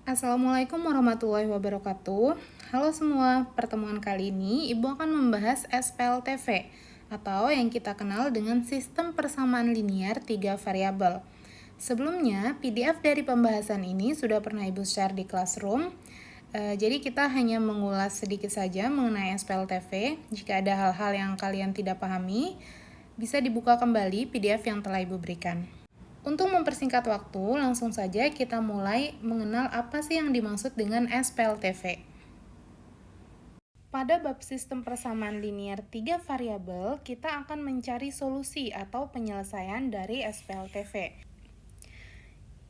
Assalamualaikum warahmatullahi wabarakatuh. Halo semua, pertemuan kali ini Ibu akan membahas SPLTV atau yang kita kenal dengan sistem persamaan linear 3 variabel. Sebelumnya, PDF dari pembahasan ini sudah pernah Ibu share di Classroom. Jadi kita hanya mengulas sedikit saja mengenai SPLTV. Jika ada hal-hal yang kalian tidak pahami, bisa dibuka kembali PDF yang telah Ibu berikan. Untuk mempersingkat waktu, langsung saja kita mulai mengenal apa sih yang dimaksud dengan SPLTV. Pada bab sistem persamaan linear 3 variabel, kita akan mencari solusi atau penyelesaian dari SPLTV.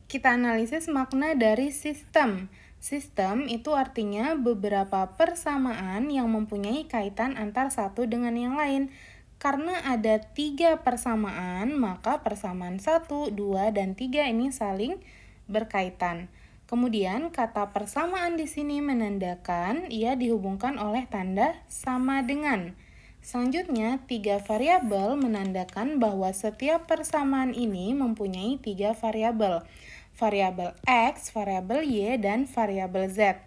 Kita analisis makna dari sistem. Sistem itu artinya beberapa persamaan yang mempunyai kaitan antar satu dengan yang lain. Karena ada 3 persamaan, maka persamaan 1, 2, dan 3 ini saling berkaitan. Kemudian kata persamaan di sini menandakan ia dihubungkan oleh tanda sama dengan. Selanjutnya, 3 variabel menandakan bahwa setiap persamaan ini mempunyai 3 variabel. Variabel X, variabel Y, dan variabel Z.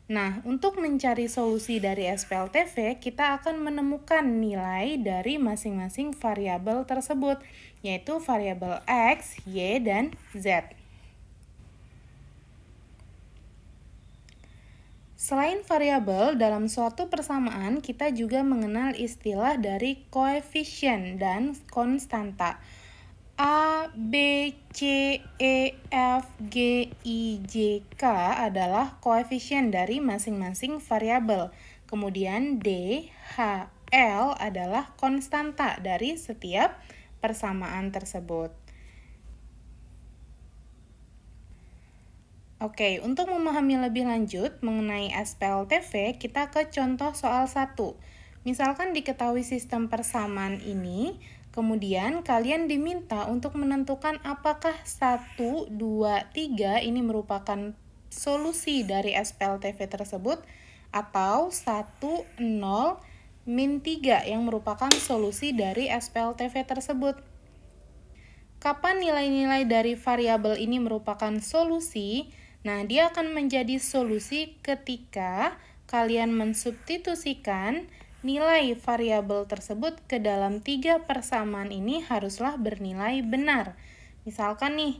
Nah, untuk mencari solusi dari SPLTV, kita akan menemukan nilai dari masing-masing variabel tersebut, yaitu variabel X, Y, dan Z. Selain variabel, dalam suatu persamaan kita juga mengenal istilah dari koefisien dan konstanta. A, B, C, E, F, G, I, J, K adalah koefisien dari masing-masing variabel. Kemudian D, H, L adalah konstanta dari setiap persamaan tersebut. Oke, untuk memahami lebih lanjut mengenai SPLTV, kita ke contoh soal 1. Misalkan diketahui sistem persamaan ini, kemudian kalian diminta untuk menentukan apakah 1, 2, 3 ini merupakan solusi dari SPLTV tersebut atau 1, 0, min 3 yang merupakan solusi dari SPLTV tersebut. Kapan nilai-nilai dari variabel ini merupakan solusi? Nah, dia akan menjadi solusi ketika kalian mensubstitusikan nilai variabel tersebut ke dalam 3 persamaan ini haruslah bernilai benar. Misalkan nih,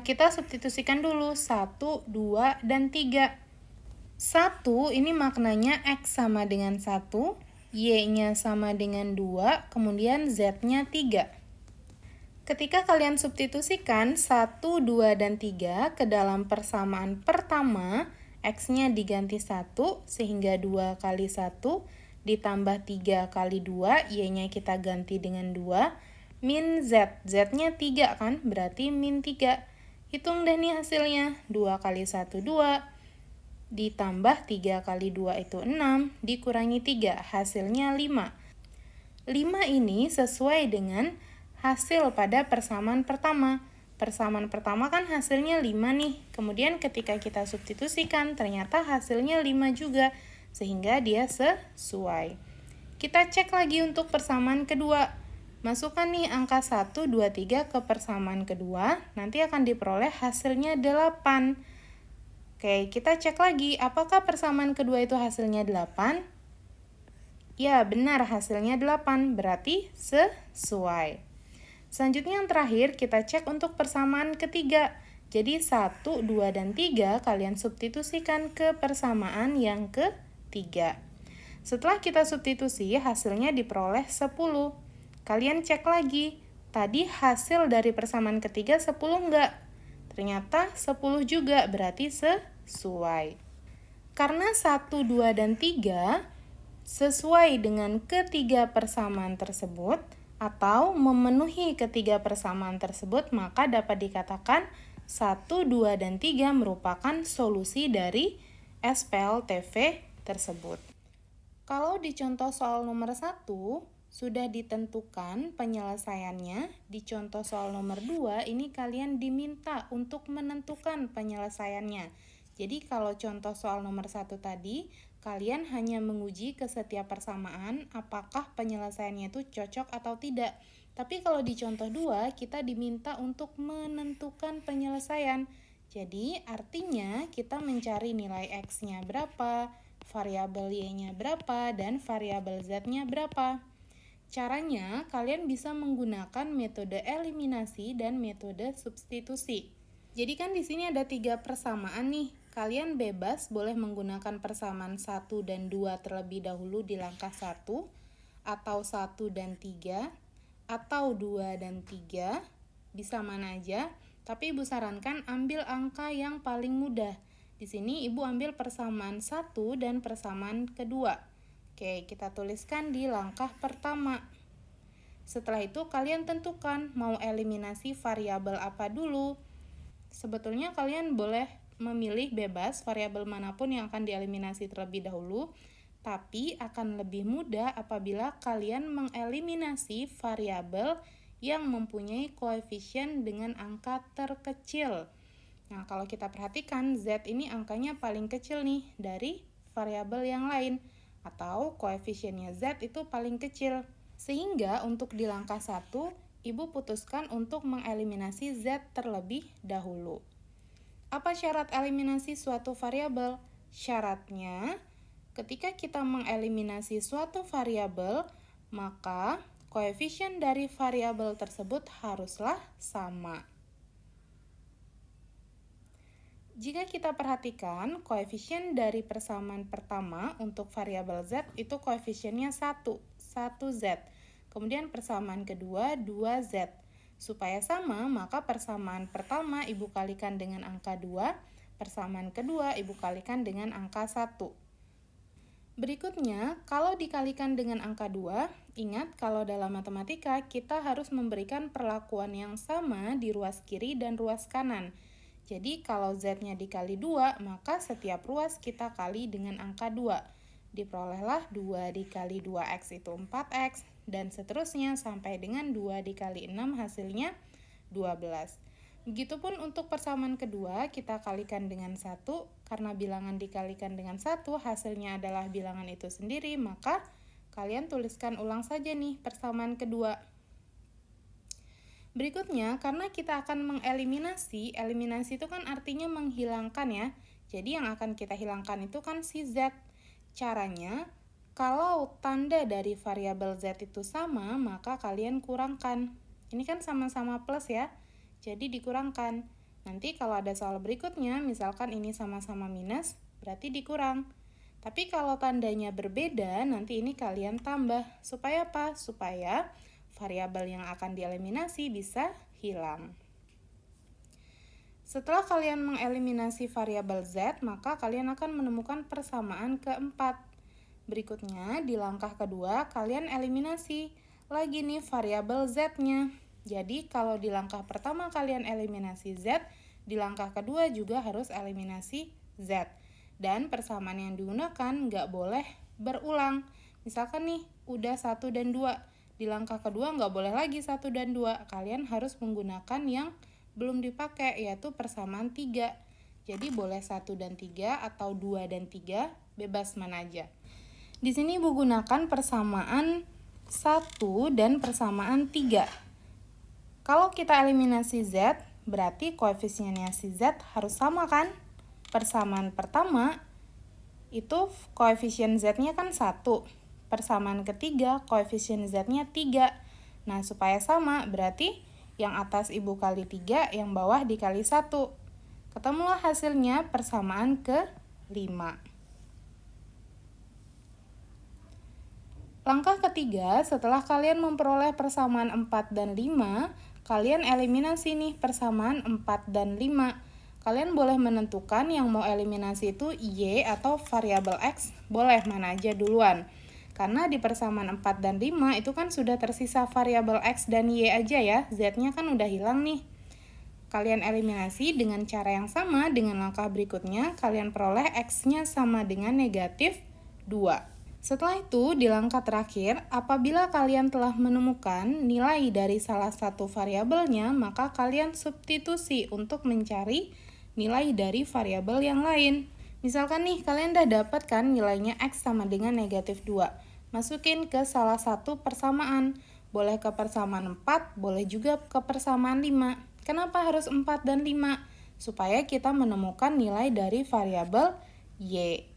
kita substitusikan dulu 1, 2, dan 3. 1 ini maknanya X sama dengan 1, Y-nya sama dengan 2, kemudian Z-nya 3. Ketika kalian substitusikan 1, 2, dan 3 ke dalam persamaan pertama, X-nya diganti 1, sehingga 2 kali 1 ditambah 3 kali 2, Y-nya kita ganti dengan 2, min Z. Z-nya 3 kan, berarti min 3. Hitung deh nih hasilnya, 2 kali 1, 2, ditambah 3 kali 2 itu 6, dikurangi 3, hasilnya 5. 5 ini sesuai dengan hasil pada persamaan pertama. Persamaan pertama kan hasilnya 5 nih. Kemudian ketika kita substitusikan, ternyata hasilnya 5 juga. Sehingga dia sesuai. Kita cek lagi untuk persamaan kedua. Masukkan nih angka 1, 2, 3 ke persamaan kedua. Nanti akan diperoleh hasilnya 8. Oke, kita cek lagi. Apakah persamaan kedua itu hasilnya 8? Ya, benar, hasilnya 8. Berarti sesuai. Selanjutnya yang terakhir, kita cek untuk persamaan ketiga. Jadi 1, 2, dan 3 kalian substitusikan ke persamaan yang ketiga. Setelah kita substitusi, hasilnya diperoleh 10. Kalian cek lagi, tadi hasil dari persamaan ketiga 10 enggak? Ternyata 10 juga, berarti sesuai. Karena 1, 2, dan 3 sesuai dengan ketiga persamaan tersebut, atau memenuhi ketiga persamaan tersebut, maka dapat dikatakan 1, 2, dan 3 merupakan solusi dari SPLTV tersebut. Kalau di contoh soal nomor 1, sudah ditentukan penyelesaiannya. Di contoh soal nomor 2, ini kalian diminta untuk menentukan penyelesaiannya. Jadi kalau contoh soal nomor 1 tadi, kalian hanya menguji ke setiap persamaan apakah penyelesaiannya itu cocok atau tidak. Tapi kalau di contoh 2, kita diminta untuk menentukan penyelesaian. Jadi, artinya kita mencari nilai X-nya berapa, variabel Y-nya berapa, dan variabel Z-nya berapa. Caranya, kalian bisa menggunakan metode eliminasi dan metode substitusi. Jadi kan di sini ada 3 persamaan nih. Kalian bebas boleh menggunakan persamaan 1 dan 2 terlebih dahulu di langkah 1, atau 1 dan 3, atau 2 dan 3, bisa mana aja. Tapi Ibu sarankan ambil angka yang paling mudah. Di sini Ibu ambil persamaan 1 dan persamaan kedua. Oke, kita tuliskan di langkah pertama. Setelah itu kalian tentukan mau eliminasi variabel apa dulu. Sebetulnya kalian boleh memilih bebas variabel manapun yang akan dieliminasi terlebih dahulu, tapi akan lebih mudah apabila kalian mengeliminasi variabel yang mempunyai koefisien dengan angka terkecil. Nah, kalau kita perhatikan, Z ini angkanya paling kecil nih dari variabel yang lain, atau koefisiennya Z itu paling kecil. Sehingga untuk di langkah 1, Ibu putuskan untuk mengeliminasi Z terlebih dahulu. Apa syarat eliminasi suatu variabel? Syaratnya, ketika kita mengeliminasi suatu variabel, maka koefisien dari variabel tersebut haruslah sama. Jika kita perhatikan, koefisien dari persamaan pertama untuk variabel Z itu koefisiennya 1 Z. Kemudian persamaan kedua 2Z. Supaya sama, maka persamaan pertama Ibu kalikan dengan angka 2, persamaan kedua Ibu kalikan dengan angka 1. Berikutnya, kalau dikalikan dengan angka 2, ingat kalau dalam matematika kita harus memberikan perlakuan yang sama di ruas kiri dan ruas kanan. Jadi kalau Z-nya dikali 2, maka setiap ruas kita kali dengan angka 2. Diperolehlah 2 dikali 2X itu 4X, dan seterusnya sampai dengan 2 dikali 6 hasilnya 12. Begitupun untuk persamaan kedua, kita kalikan dengan 1, karena bilangan dikalikan dengan 1, hasilnya adalah bilangan itu sendiri, maka kalian tuliskan ulang saja nih persamaan kedua. Berikutnya, karena kita akan mengeliminasi, eliminasi itu kan artinya menghilangkan ya, jadi yang akan kita hilangkan itu kan si Z. Caranya, kalau tanda dari variabel Z itu sama, maka kalian kurangkan. Ini kan sama-sama plus ya, jadi dikurangkan. Nanti kalau ada soal berikutnya, misalkan ini sama-sama minus, berarti dikurang. Tapi kalau tandanya berbeda, nanti ini kalian tambah. Supaya apa? Supaya variabel yang akan dieliminasi bisa hilang. Setelah kalian mengeliminasi variabel Z, maka kalian akan menemukan persamaan keempat. Berikutnya, di langkah kedua, kalian eliminasi lagi nih variabel Z-nya. Jadi, kalau di langkah pertama kalian eliminasi Z, di langkah kedua juga harus eliminasi Z. Dan persamaan yang digunakan nggak boleh berulang. Misalkan nih, udah 1 dan 2. Di langkah kedua nggak boleh lagi 1 dan 2. Kalian harus menggunakan yang belum dipakai, yaitu persamaan 3. Jadi boleh 1 dan 3 atau 2 dan 3, bebas mana aja. Di sini Ibu gunakan persamaan 1 dan persamaan 3. Kalau kita eliminasi Z, berarti koefisiennya si Z harus sama kan? Persamaan pertama, itu koefisien Z-nya kan 1. Persamaan ketiga, koefisien Z-nya 3. Nah, supaya sama, berarti yang atas Ibu kali 3, yang bawah dikali 1. Ketemulah hasilnya persamaan ke-5. Langkah ketiga, setelah kalian memperoleh persamaan 4 dan 5, kalian eliminasi nih persamaan 4 dan 5. Kalian boleh menentukan yang mau eliminasi itu Y atau variabel X, boleh mana aja duluan. Karena di persamaan 4 dan 5 itu kan sudah tersisa variabel X dan Y aja ya, Z-nya kan udah hilang nih. Kalian eliminasi dengan cara yang sama dengan langkah berikutnya, kalian peroleh X-nya sama dengan negatif 2. Setelah itu, di langkah terakhir, apabila kalian telah menemukan nilai dari salah satu variabelnya, maka kalian substitusi untuk mencari nilai dari variabel yang lain. Misalkan nih, kalian udah dapat kan nilainya X sama dengan negatif 2. Masukin ke salah satu persamaan. Boleh ke persamaan 4, boleh juga ke persamaan 5. Kenapa harus 4 dan 5? supaya kita menemukan nilai dari variabel Y.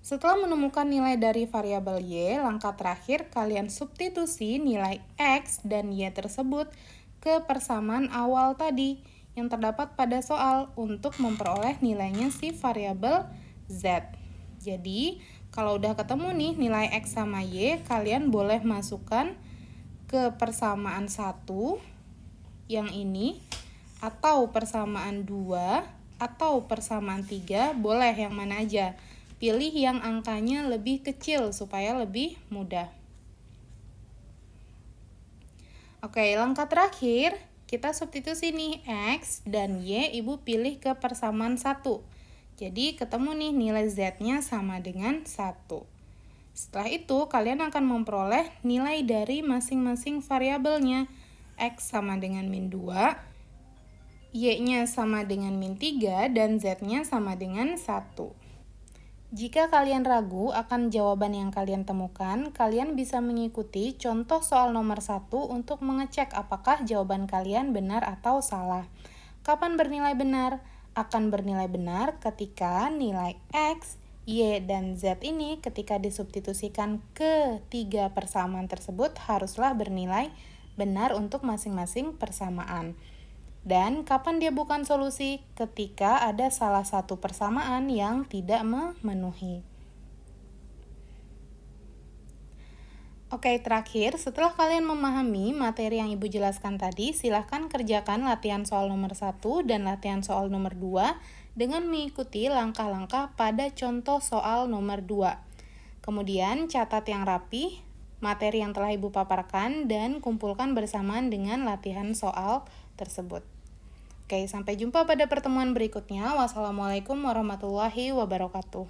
Setelah menemukan nilai dari variabel Y, langkah terakhir kalian substitusi nilai X dan Y tersebut ke persamaan awal tadi yang terdapat pada soal untuk memperoleh nilainya si variabel Z. Jadi, kalau udah ketemu nih nilai X sama Y, kalian boleh masukkan ke persamaan 1 yang ini, atau persamaan 2, atau persamaan 3, boleh yang mana aja. Pilih yang angkanya lebih kecil supaya lebih mudah. Oke, langkah terakhir, kita substitusi nih X dan Y, Ibu pilih ke persamaan 1. Jadi ketemu nih nilai Z-nya sama dengan 1. Setelah itu, kalian akan memperoleh nilai dari masing-masing variabelnya. X sama dengan min 2, Y-nya sama dengan min 3, dan Z-nya sama dengan 1. Jika kalian ragu akan jawaban yang kalian temukan, kalian bisa mengikuti contoh soal nomor 1 untuk mengecek apakah jawaban kalian benar atau salah. Kapan bernilai benar? Akan bernilai benar ketika nilai X, Y, dan Z ini ketika disubstitusikan ke 3 persamaan tersebut haruslah bernilai benar untuk masing-masing persamaan. Dan kapan dia bukan solusi? Ketika ada salah satu persamaan yang tidak memenuhi. Oke, terakhir, setelah kalian memahami materi yang Ibu jelaskan tadi, silahkan kerjakan latihan soal nomor 1 dan latihan soal nomor 2 dengan mengikuti langkah-langkah pada contoh soal nomor 2. Kemudian, catat yang rapi materi yang telah Ibu paparkan dan kumpulkan bersamaan dengan latihan soal tersebut. Oke, sampai jumpa pada pertemuan berikutnya. Wassalamualaikum warahmatullahi wabarakatuh.